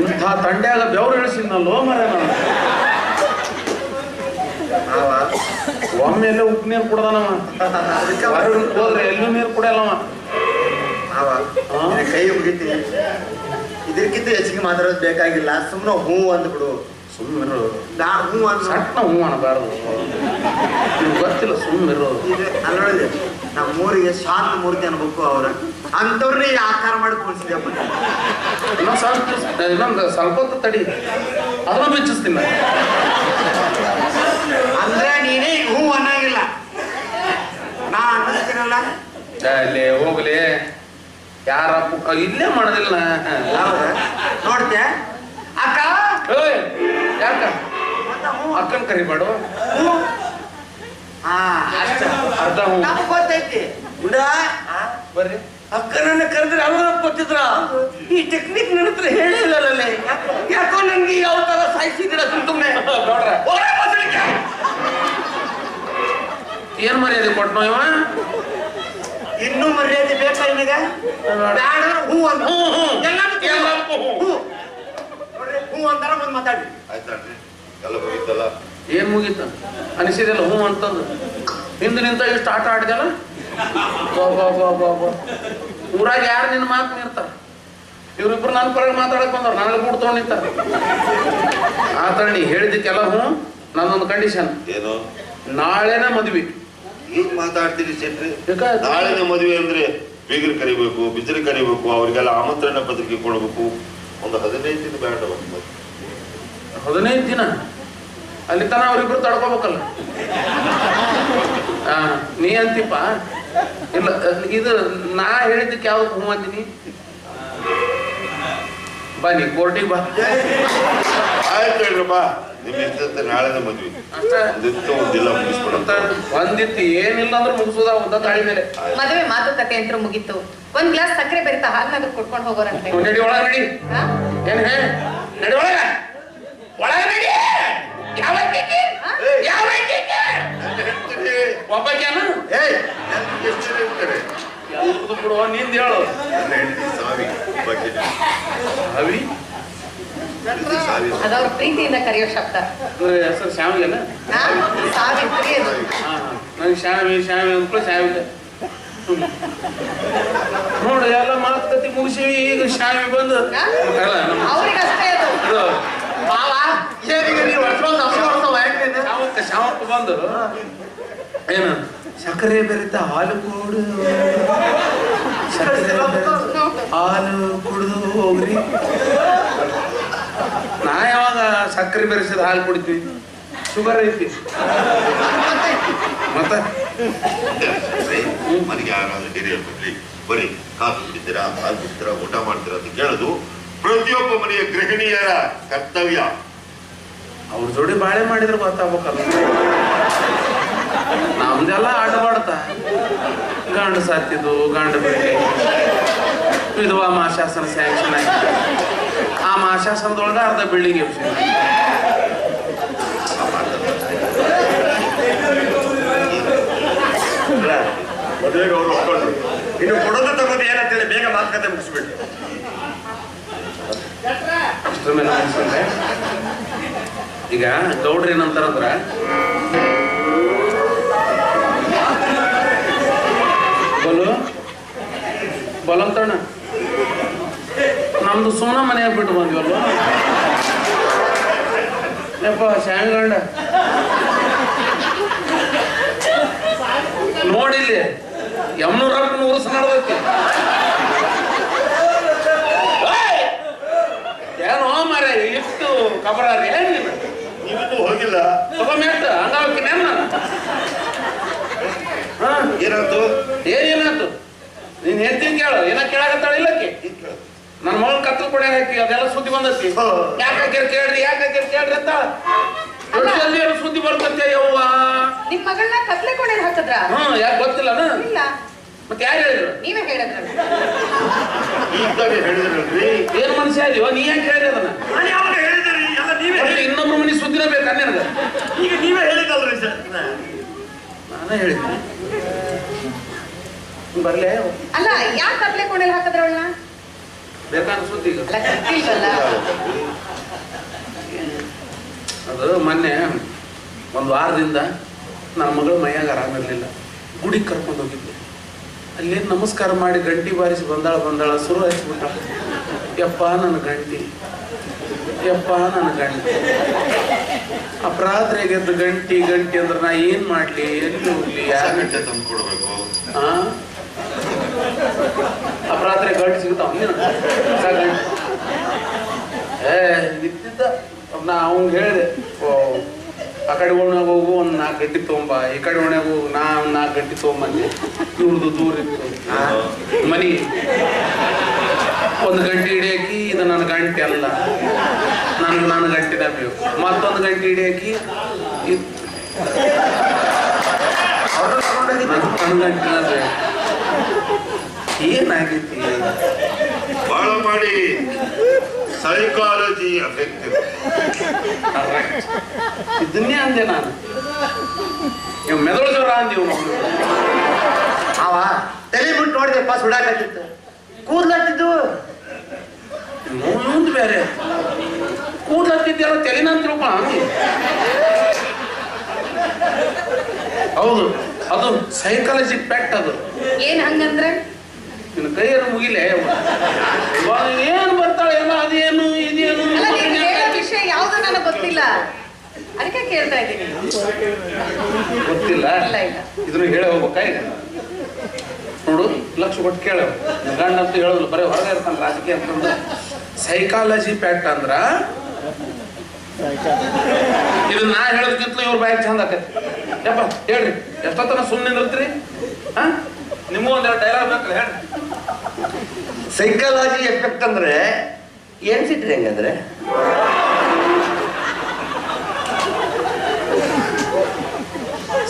ಇಂಥ ತಂಡ್ಯಾಗ ಬೆವ್ರು ಇಳಿಸಿದ್ನಲ್ಲೋ ಮರ ನಾನು. ಒಮ್ಮೆ ಎಲ್ಲ ಉಪ್ಪು ನೀರು ಕುಡ್ದಾನವ, ಹೊರಗೆ ಹೋದ್ರೆ ಎಲ್ಲೂ ನೀರು ಕುಡಿಯಲ್ಲವ. ಕೈ ಮುಗಿತಿ, ಇದಕ್ಕಿಂತ ಹೆಚ್ಚಿಗೆ ಮಾತಾಡೋದು ಬೇಕಾಗಿಲ್ಲ. ಸುಮ್ಮನೆ ಹೂ ಅಂದ್ಬಿಡು. ಸುಮ್ಮನಿರು, ಹೂ ಅಂದ್ ಸಣ್ಣ ಹೂ ಅನ್ನಬಾರ್ದು, ಗೊತ್ತಿಲ್ಲ ಸುಮ್ಮನಿರು. ಅಲ್ಲೊಳ್ಳೆ ನಮ್ಮ ಊರಿಗೆ ಶಾಂತ ಮೂರ್ತಿ ಅನ್ಬೇಕು. ಅವ್ರ ಅಂತವ್ರನ್ನೇ ಆಕಾರ ಮಾಡಿ ಕೂರಿಸಿದಪ್ಪ. ಇನ್ನೊಂದು ಸ್ವಲ್ಪ ಹೊತ್ತು ತಡಿ, ಅದನ್ನ ಬೆಚ್ಚಿಸ್ತೀನಿ. ಅಂದ್ರೆ ನೀನೇ ಈಗ ಹೂ ಅನ್ನಂಗಿಲ್ಲ, ನಾ ಅನ್ನಿಸ್ತೀನಲ್ಲ. ಅಲ್ಲಿ ಹೋಗ್ಲಿ, ಯಾರ ಇಲ್ಲೇ ಮಾಡೋದಿಲ್ಲ. ನೋಡ್ತೆ ಅಕ್ಕ, ಯಾಕ ಅಕ್ಕನ್ ಕರಿಬೇಡು. ಅಷ್ಟ ಅರ್ಧ ಹೂ ನಮ್ಗೆ ಗೊತ್ತೈತಿ. ಬರ್ರಿ. ಅಕ್ಕನನ್ನ ಕರೆದ್ರೆ ಅವ್ರ ಗೊತ್ತಿದ್ರ ಈ ಟೆಕ್ನಿಕ್ ನನ್ನ ಹತ್ರ ಹೇಳೇ ಇಲ್ಲಲ್ಲೇ. ಯಾಕೋ ನನ್ಗೆ ಯಾವ ತರ ಸಾಯಿಸಿದಿರ ಸುಮ್ಮನೆ ನೋಡ್ರ ಏನ್ ಮರ್ಯಾದೆ ಕೊಟ್ನೋ ಇವ. ಇನ್ನೂ ಮರ್ಯಾದೆ ಬೇಕಾ ನಿನಗ? ಬ್ಯಾಡ ಹೂ ಅಂತ ಹೂ ಹೂ ಅಂತಾರ ಮುಂದ್ ಮಾತಾಡಿ. ಆಯ್ತಾಡ್ರಿ, ಎಲ್ಲ ಹೋಗಿತ್ತಲ್ಲ. ಏನ್ ಮುಗೀತ ಅನಿಸಿದೆಲ್ಲ ಹೂ ಅಂತಂದು ಹಿಂದೆ ನಿಂತ ಇಷ್ಟು ಆಟ ಆಡಿದೆಲ್ಲ. ಊರಾಗ ಯಾರು ನಿನ್ನ ಮಾತು ಮೀರ್ತಾರ? ಇವ್ರಿಬ್ರು ನನ್ನ ಪರವಾಗಿ ಮಾತಾಡಕ್ ಬಂದವ್ರು, ನನಗೆ ಬೂಟ್ ತಗೊಂಡು ನಿಂತಾರ. ಆತರ ನೀ ಹೇಳಿದ್ದಕ್ಕೆಲ್ಲ ಹೂ. ನನ್ನೊಂದು ಕಂಡೀಷನ್, ಏನು? ನಾಳೆನೇ ಮದ್ವಿ. ಈಗ ಮಾತಾಡ್ತೀರಿ ಶೆಟ್ರಿ? ಯಾಕ? ನಾಳೆನೇ ಮದುವೆ ಅಂದ್ರೆ ಬೀಗರು ಕರಿಬೇಕು, ಬಿಜರಿ ಕರಿಬೇಕು, ಅವ್ರಿಗೆಲ್ಲ ಆಮಂತ್ರಣ ಪತ್ರಿಕೆ ಕೊಡ್ಬೇಕು. ಒಂದು 15 ದಿನ ಬೇಡ. 15 ದಿನ ಅಲ್ಲಿ ತನ ಅವ್ರಿಬ್ರು ತಡ್ಕೋಬೇಕಲ್ಲ. ನೀ ಅಂತಿಪ್ಪ. ಇಲ್ಲ, ಇದು ನಾ ಹೇಳಿದ್ದಕ್ಕೆ ಯಾವ್ದು ಹೂ ಅಂತೀನಿ. ಬಾ ನೀ ಕೋರ್ಟಿಗೆ ಬಾ. ಆಯ್ತು ಹೇಳ್ರಪ್ಪ, ನಿಮ್ ಇಷ್ಟಂತೆ ನಾಳೆನೇ ಮದ್ವಿ. ಅಷ್ಟೇ, ಒಂದಿಲ್ಲ ಮುಗಿಸ್ಬಿಡಂತ. ಒಂದಿತ್ತು ಏನಿಲ್ಲ ಅಂದ್ರೆ ಮುಗಿಸೋದ ಒಂದ ತಾಳಿ ಮೇಲೆ. ಮದುವೆ ಮಾತುಕತೆ ಅಂತೂ ಮುಗೀತು. ಒಂದ್ ಗ್ಲಾಸ್ ಸಕ್ಕರೆ ಬೆರೆತ ಹಾಲ್ನಾಗ ಕುಡ್ಕೊಂಡು ಹೋಗೋರಂತೆ. ನಡಿ ಒಳಗ ನಡಿ. ಹಾ? ಏನ್ ಹೇ ನಡಿ ಒಳಗ, ಒಳಗ ನಡಿ. ಯಾವ ಒಬ್ಬಾಕ್ಯಾನ ಎಷ್ಟು ಹೇಳ್ತಾರೆ? ಬಿಡುವ, ನಿಂದ ಹೇಳು. ನನ್ನ ಹೆಂಡತಿ ಸಾವಿ ಬಗ್ಗೆ ಅವಿ ಸಾವಿ ಅದವ್ರ ಪ್ರೀತಿಯಿಂದ ಕರೆಯೋ ಶಬ್ದ. ಹೆಸರು ಶಾವಿಗೆನ? ಹಾ? ಸಾವಿತ್ರಿ ಅದು. ನಂಗೆ ಶಾವಿ ಅಂದ್ಕೊಳ್ಳಿ ಶಾವಿಗೆ. ನೋಡು, ಎಲ್ಲ ಮಾತುಕತೆ ಮುಗಿಸಿವಿ, ಈಗ ಶಾವಿ ಬಂದು ಹಾ? ಅಲ್ಲ ಅವ್ರಿಗಷ್ಟೇ ಅದು. ಮಾವ ಏನಿಗೆ ನೀವು ಶಾವಕ್ಕೆ ಬಂದು ಏನು ಸಕ್ಕರೆ ಬೆರೆತ ಹಾಲು ಕೊಡು, ಸಕ್ಕರೆ ಬೆರೆತ ಹಾಲು ಕುಡಿದು ಹೋಗ್ರಿ. ನಾ ಯಾವಾಗ ಸಕ್ಕರೆ ಬೆರೆಸಿದ ಹಾಲು ಕುಡಿತೀವಿ? ಶುಗರ್ ಐತಿ ಮತ್ತೆ. ಮನೆಗೆ ಯಾರಾದ್ರೂ ಹಿರಿಯರು ಬರ್ಲಿ, ಬರೀ ಕಾಫಿ ಕುಡಿತೀರಾ, ಹಾಲು ಕುಡಿತೀರಾ, ಊಟ ಮಾಡ್ತೀರಾ ಅಂತ ಕೇಳೋದು ಪ್ರತಿಯೊಬ್ಬ ಮನೆಯ ಗೃಹಿಣಿಯರ ಕರ್ತವ್ಯ. ಅವ್ರ ಜೋಡಿ ಬಾಳೆ ಮಾಡಿದ್ರೆ ಗೊತ್ತಾಗ್ಬೇಕಲ್ಲ. ನಮ್ದೆಲ್ಲ ಆಟ ಮಾಡ್ತಾ ಗಂಡು ಸಾತಿದ್ದು, ಗಂಡು ಬಿಟ್ಟು ವಿಧವಾ ಮಾಶಾಸನ ಸ್ಯಾಂಕ್ಷನ್ ಆಯ್ತು. ಆ ಮಾಶಾಸನದೊಳಗೆ ಅರ್ಧ ಬಿಲ್ಡಿಂಗ್ ಮದುವೆಗೆ ಅವ್ರು ಒಪ್ಕೊಂಡ್ರು. ಇನ್ನು ಕೊಡೋದು ತಗೋದು ಏನಂತೇಳಿ ಬೇಗ ಮಾತುಕತೆ ಮುಗಿಸ್ಬಿಟ್ಟು ಅಷ್ಟ್ರ ಮೇಲೆ ಅನ್ಸುತ್ತೆ. ಈಗ ಗೌಡ್ರು ಏನಂತಾರಂದ್ರ, ಬಲಂತಣ್ಣ ನಮ್ದು ಸುಮ್ಮನೆ ಮನೆಯಾಗ ಬಿಟ್ಟು ಬಂದ್ವಲ್ವ ಯಪ್ಪ ಶಾಂಗಂಡ ನೋಡಿಲ್ಲಿ ಯಮ್ನೂರಕ್ಕೆ 100 ನಡೆದೈತಿ. ಏನೋ ಮಾರೇ ಎಷ್ಟು ಕಬರಾರಿ ಏನ್ ನೀನು ಇವತ್ತು ಹೋಗಿಲ್ಲ. ತಗೊಂಡ್ ಹಂಗಾಕಿನ ಏನಾಯ್ತು? ಏನಾಯ್ತು? ನೀನ್ ಹೇಳ್ತೀನಿ ಕೇಳು. ಏನ ಕೇಳಾಕತ್ತಾಳ ಇಲ್ಲಕ್ಕೆ? ನನ್ನ ಮಗಳು ಕತ್ತಲು ಕೊಡೆ ಹಾಕಿ ಅದೆಲ್ಲ ಸುದ್ದಿ ಬಂದೈತಿ. ಯಾಕೆ ಕೇಳ್ರಿ ಅಂತ ಜಲ್ದಿ ಸುದ್ದಿ ಬರ್ತೈತೆ. ಯವ್ವ ನಿಮ್ ಮಗಳನ್ನ ಕತ್ಲೆ ಕೊಂಡೇನ್ ಹಾಕಿದ್ರ? ಯಾಕೆ ಗೊತ್ತಿಲ್ಲ ಇಲ್ಲ. ಮತ್ತೆ ಯಾರು ಹೇಳಿದ್ರು? ನೀವೇ ಹೇಳಿದ್ರ. ಹೇಳಿದ್ರಲ್ರಿ. ಏನ್ ಮನುಷ್ಯ ಇದೀವ? ನೀ ಯಾಕೆ ಹೇಳಿದ್ರಿ ಅದನ್ನ? ನಾನು ಯಾವಾಗ ಹೇಳಿದ್ರಿ? ಎಲ್ಲ ನೀವೇ ಹೇಳಿ. ಇನ್ನೊಬ್ರು ಮನೆ ಸುದ್ದಿನ ಬೇಕಾ ನಿನಗ? ಈಗ ನೀವೇ ಹೇಳಿದಲ್ರಿ ಸರ್. ನಾನೇ ಹೇಳಿದ್ದೆ. ಬರ್ಲೇ ಅಲ್ಲ, ಯಾಕೆ ಕತ್ಲೆ ಕೊಂಡೇಲ್ ಹಾಕಿದ್ರ ಅವಳನ್ನ? ಬೇಕಾದ ಸುದ್ದಿ ಈಗ ಅಲ್ಲ, ಗೊತ್ತಿಲ್ವಲ್ಲ. ಅದು ಮೊನ್ನೆ ಒಂದು ವಾರದಿಂದ ನನ್ನ ಮಗಳು ಮೈಯಾಗ ಆರಾಮಿರಲಿಲ್ಲ. ಗುಡಿಗೆ ಕರ್ಕೊಂಡು ಹೋಗಿದ್ದೆ. ಅಲ್ಲೇ ನಮಸ್ಕಾರ ಮಾಡಿ ಗಂಟಿ ಬಾರಿಸಿ ಬಂದಾಳ ಶುರು ಹಚ್ಬಿಟ್ಟ. ಯಪ್ಪ ನನ್ನ ಗಂಟಿ, ಯಪ್ಪ ನನ್ನ ಗಂಟಿ. ಅಪರಾತ್ರಿ ಗೆದ್ದು ಗಂಟಿ ಅಂದ್ರೆ ನಾ ಏನ್ ಮಾಡ್ಲಿ, ಎಲ್ಲಿ ಹೋಗ್ಲಿ, ಯಾರು ತಂದು ಕೊಡ್ಬೇಕು? ಅಪರಾತ್ರಿ ಗಂಟು ಸಿಗ್ತಾವ ಇದ್ದಿದ್ದ. ನಾ ಅವ್ನಿಗೆ ಹೇಳಿದೆ, ಆ ಕಡೆ ಓಣ್ಯಾಗ ಹೋಗು ಒಂದು 4 ಗಂಟೆ ತೊಗೊಂಬ, ಈ ಕಡೆ ಓಣ್ಯಾಗ ಹೋಗು ನಾ 4 ಗಂಟೆ ತೊಗೊಂಬಂದೆ. ಇವ್ರದ್ದು ದೂರ ಇತ್ತು ಮನಿ. 1 ಗಂಟೆ ಹಿಡಿಯಾಕಿ ಇದು ನನ್ನ ಗಂಟೆ ಅಲ್ಲ, ನನ್ನ ಗಂಟೆನ ಬೇಕು. ಮತ್ತೊಂದು ಗಂಟೆ ಹಿಡಿಯಾಕಿ ನನ್ನ ಗಂಟೆನ ಬೇಕು. ಏನಾಗೈತಿ? ಬಹಳ ಮಾಡಿ ಸೈಕಾಲಜಿ ಎಫೆಕ್ಟ್. ಇದನ್ನೇ ಅಂದೆ ನಾನು. ನೀವು ಮೆದುಳು ಜ್ವರ ಅಂದೀವು. ಅವ ತಲೆ ಬಿಟ್ಟು ನೋಡಿದೆಪ್ಪ, ಸುಡಾಕತ್ತಿತ್ತು, ಕೂದ್ಲತ್ತಿದ್ದು. ಮುಂದೆ ಬೇರೆ ಕೂದ್ಲತ್ತಿದ್ದೆಲ್ಲ ತಲೆನಂತ ತಿಳ್ಕೊಳ. ಹೌದು, ಅದು ಸೈಕಾಲಜಿ ಪೆಟ್. ಅದು ಏನ್ ಹಂಗಂದ್ರೆ ನಿನ್ನ ಕೈಯನ್ನು ಮುಗಿಲೆ. ಏನು ಬರ್ತಾಳೆ ಏನೋ, ಅದೇನು ಇದೇನು ವಿಷಯ ಯಾವ್ದು ನನಗೆ ಗೊತ್ತಿಲ್ಲ, ಅದಕ್ಕೆ ಕೇಳ್ತಾ ಇದ್ದೀನಿ. ಗೊತ್ತಿಲ್ಲ, ಇದನ್ನು ಹೇಳೇ ಹೋಗ್ಬೇಕಾ? ಈಗ ನೋಡು, ಲಕ್ಷ ಕೊಟ್ಟು ಕೇಳ. ಗಂಡ ಅಂತ ಹೇಳೋದಿಲ್ಲ, ಬರೀ ಹೊರಗೆ ಇರ್ತಾನೆ ರಾಜಕೀಯ ಅಂತಂದ್ರೆ. ಸೈಕಾಲಜಿ ಪ್ಯಾಕ್ಟ್ ಅಂದ್ರ ಇದು ನಾ ಹೇಳೋದಕ್ಕಿಂತಲೂ ಇವ್ರ ಬಾಯಿಗೆ ಚಂದ ಆಕೈತಿ. ಯಪ್ಪ ಹೇಳ್ರಿ, ಎಷ್ಟೊತ್ತನ ಸುಮ್ಮನೆ ನಿಲ್ತ್ರಿ? ನಿಮ್ಮ ಒಂದೆರಡು ಡೈಲಾಗ್ ಬೇಕಲ್ಲ ಹೇಳಿ. ಸೈಕಾಲಜಿ ಎಫೆಕ್ಟ್ ಅಂದ್ರೆ ಏನ್ ಸಿಟ್ರಿ? ಹೆಂಗಂದ್ರೆ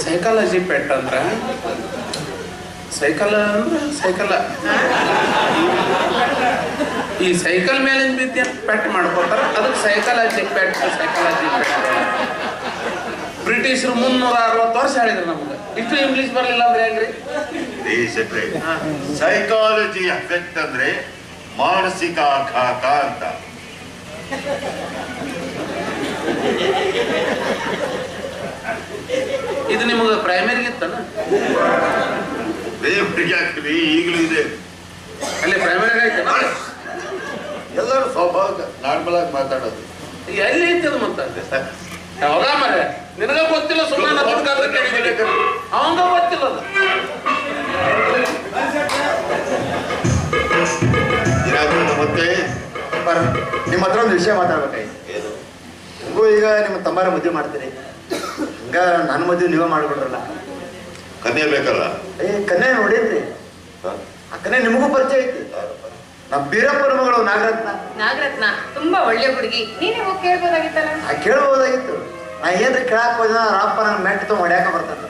ಸೈಕಾಲಜಿ ಪೆಟ್ ಅಂದ್ರ ಸೈಕಲ್ ಈ ಸೈಕಲ್ ಮೇಲಿನ ಬಿದ್ದಿ ಪೆಟ್ ಮಾಡ್ಕೋತಾರ. ಅದಕ್ಕೆ ಸೈಕಾಲಜಿ ಪೆಟ್. ಬ್ರಿಟಿಷರು 360 ವರ್ಷ ಹೇಳಿದ್ರು ನಮ್ಗೆ. ಇಷ್ಟು ಇಂಗ್ಲಿಷ್ ಬರಲಿಲ್ಲ ಅಂದ್ರೆ ಹೆಂಗ್ರಿ? ಸೈಕಾಲಜಿ ಎಫೆಕ್ಟ್ ಅಂದ್ರೆ ಮಾನಸಿಕ ಆಘಾತ ಅಂತ. ಇದು ನಿಮಗೆ ಪ್ರೈಮರಿಗೆ ಇತ್ತನ? ಈಗಲೂ ಇದೆ. ಅಲ್ಲಿ ಪ್ರೈಮರಿ ಐತನ? ಎಲ್ಲರೂ ಸ್ವಾಭಾವಿಕ ನಾರ್ಮಲ್ ಆಗಿ ಮಾತಾಡೋದು. ಎಲ್ಲಿ ಐತಿ ಅದು? ಮತ್ತೆ ಯಾವಾಗ ಮರೆ ನಿನಗ ಗೊತ್ತಿಲ್ಲ, ಸುಮ್ಮನೆ ಅವಂಗ ಗೊತ್ತಿಲ್ಲ ಅದು. ಮತ್ತೆ ನಿಮ್ಮ ಹತ್ರ ಒಂದು ವಿಷಯ ಮಾತಾಡ್ಬೇಕಾಯ್ತು. ಹಂಗೂ ಈಗ ನಿಮ್ಮ ತಮ್ಮರ ಮದುವೆ ಮಾಡ್ತೀರಿ, ಹಂಗ ನನ್ನ ಮದುವೆ ನೀವೇ ಮಾಡ್ಬಿಡ್ರಲ್ಲ. ಕನ್ಯೆ ಬೇಕಲ್ಲ? ಕನ್ಯೆ ನೋಡಿದ್ರಿ? ಆ ಕನ್ಯೆ ನಿಮಗೂ ಪರಿಚಯ ಐತಿ. ನಮ್ಮ ಬೀರಪ್ಪನ ಮಗಳು ನಾಗರತ್ನ ತುಂಬಾ ಒಳ್ಳೆ ಹುಡುಗಿ. ನೀನೇ ಹೋಗಿ ಕೇಳ್ಬೋದಾಗಿತ್ತಲ್ಲ? ಕೇಳ್ಬೋದಾಗಿತ್ತು. ನಾ ಏನ್ರಿ ಕೇಳಕ್ ಹೋದ ರಾಪ ನನ್ನ ಮೆಟ್ಟು ತೊಗೊಂಡು ಹೊಡ್ಯಾಕ ಬರ್ತದ.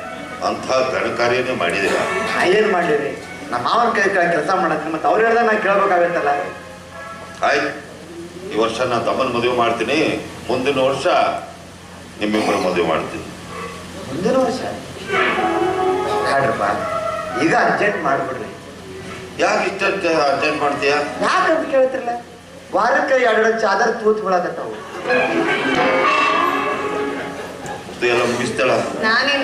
ಅಂತ ಗಣಕಾರ್ಯನೇ ಮಾಡಿದಿರ? ನಾ ಏನ್ ಮಾಡಿರಿ? ನಮ್ಮ ಮಾವನ ಕೈ ಕೆಲಸ ಮಾಡತ್ತೀನಿ, ಮತ್ತೆ ಅವ್ರು ಹೇಳ್ದಾಗ ನಾ ಕೇಳ್ಬೇಕಾಗತ್ತಲ್ಲ. ಆಯ್ತು, ಈ ವರ್ಷ ನಾನು ತಮ್ಮನ ಮದುವೆ ಮಾಡ್ತೀನಿ. ಮುಂದಿನ ವರ್ಷ ನಿಮ್ಮಿಬ್ಬರು ಮದುವೆ ಮಾಡ್ತೀನಿ. ಮುಂದಿನ ವರ್ಷ ಬ್ಯಾಡ್ರಪ್ಪ, ಈಗ ಅರ್ಜೆಂಟ್ ಮಾಡ್ಬಿಡ್ರಿ. ಯಾಕೆ ಇಷ್ಟ ಅರ್ಜೆಂಟ್ ಮಾಡ್ತೀಯ? ಯಾಕಂತ ಕೇಳ್ತಿರಲ್ಲ, ವಾರಕ್ಕೆ 2 ಚಾದರ್ ತೂತ್ ಬಿಡಕತ್ತಾವು. ಎಲ್ಲ ಮುಗಿಸ್ತೇಳ? ನಾನೇನ್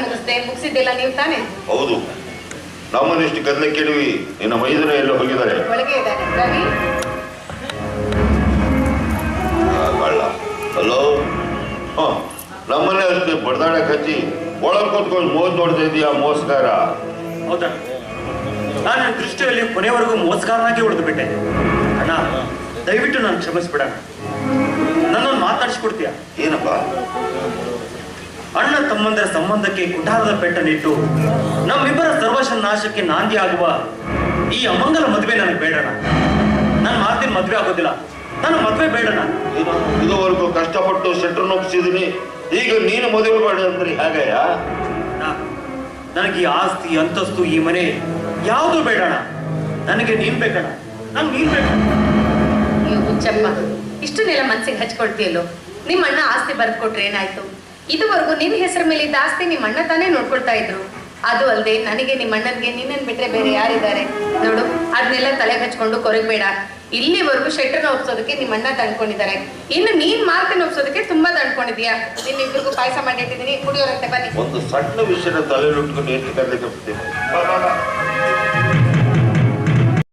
ಮುಗಿಸಿದ್ದಿಲ್ಲ, ನೀವು ತಾನೇ? ಹೌದು, ನಮ್ಮನ್ನಿಷ್ಟು ಗದ್ದಲ ಕೆಡವಿ ನಿನ್ನ ಮೈದನ ಎಲ್ಲೋ ಹೋಗಿದ್ದಾರೆ. ಒಳಗೆ ಇದ್ದಾನೆ ರವಿ. ಕಳ್ಳ. ಹಲೋ, ನಮ್ಮನ್ನೇ ಅಷ್ಟೇ ಬಡ್ದಾಡಕ್ ಹಚ್ಚಿ ಒಳಗ್ ಕೂತ್ಕೊಂಡು ನೋಡ್ತಾ ಇದೀಯ ಮೋಸಗಾರ. ಹೌದಾ? ನಾನು ನನ್ನ ದೃಷ್ಟಿಯಲ್ಲಿ ಕೊನೆವರೆಗೂ ಮೋಸಗಾರನಾಗಿ ಉಳಿದು ಬಿಟ್ಟೆ. ಅಣ್ಣ, ದಯವಿಟ್ಟು ನಾನು ಕ್ಷಮಿಸ್ಬಿಡೋಣ. ನನ್ನನ್ನು ಮಾತಾಡಿಸ್ಕೊಡ್ತೀಯ? ಏನಪ್ಪ? ಅಣ್ಣ ತಮ್ಮಂದರ ಸಂಬಂಧಕ್ಕೆ ಕುಠಾರದ ಪೆಟ್ಟನ್ನಿಟ್ಟು ನಮ್ಮಿಬ್ಬರ ಸರ್ವಶ ನಾಶಕ್ಕೆ ನಾಂದಿ ಆಗುವ ಈ ಅಮಂಗಲ ಮದುವೆ ನನಗೆ ಬೇಡಣ. ನಾನು ಮಾತಿನ ಮದುವೆ ಆಗೋದಿಲ್ಲ, ನಾನು ಮದುವೆ ಬೇಡಣ. ಇದುವರೆಗೂ ಕಷ್ಟಪಟ್ಟು ಸೆಟ್ರ್ ಒಪ್ಪಿಸಿದೀನಿ, ಈಗ ನೀನು ಮದುವೆ ಮಾಡಿ ಅಂದ್ರೆ ಹೇಗಯ್ಯ? ನನಗೆ ಈ ಆಸ್ತಿ ಅಂತಸ್ತು ಈ ಮನೆ ಯಾವುದು ಬೇಡಣ. ನನಗೆ ನೀನ್ ಬೇಕಣ, ನಂಗೆ ನೀನ್ ಬೇಡ. ನೀವು ಹುಚ್ಚಪ್ಪ, ಇಷ್ಟನ್ನೆಲ್ಲ ಮನ್ಸಿಗೆ ಹಚ್ಕೊಳ್ತೀಯಲ್ಲೋ. ನಿಮ್ಮ ಅಣ್ಣ ಆಸ್ತಿ ಬರ್ದು ಕೊಟ್ರೆ ಏನಾಯ್ತು? ಇದುವರೆಗೂ ನಿನ್ನ ಹೆಸರ ಮೇಲೆ ಇದ್ದ ಆಸ್ತಿ ನಿಮ್ಮ ಅಣ್ಣ ತಾನೇ ನೋಡ್ಕೊಳ್ತಾ ಇದ್ರು. ಅದು ಅಲ್ಲದೆ ನನಗೆ ನಿಮ್ಮ ಅಣ್ಣನ್ಗೆ ನಿನ್ನನ್ ಬಿಟ್ರೆ ಬೇರೆ ಯಾರಿದ್ದಾರೆ ನೋಡು. ಅದನ್ನೆಲ್ಲ ತಲೆ ಹಚ್ಕೊಂಡು ಕೊರಗಬೇಡ. ಇಲ್ಲಿವರೆಗೂ ಶೆಟ್ರನ್ನ ಒಪ್ಸೋದಕ್ಕೆ ನಿಮ್ಮ ಅಣ್ಣ ತಂದ್ಕೊಂಡಿದ್ದಾರೆ, ಇನ್ನು ನೀನ್ ಮಾರ್ತಿನ ಒಪ್ಸೋದಕ್ಕೆ ತುಂಬಾ ತಂದ್ಕೊಂಡಿದ್ಯಾ. ನಿಮ್ಮಿಬ್ಬರಿಗೂ ಪಾಯಸ ಮಾಡಿಟ್ಟಿದ್ದೀನಿ, ಕುಡಿಯೋರಂತೆ ಬನ್ನಿ. ಒಂದು ಸಣ್ಣ ವಿಷಯನ ತಲೆಯಲ್ಲಿ ಉಟ್ಕೊಂಡು ಏನು ಕರ್ಲಿಕ್ಕೆ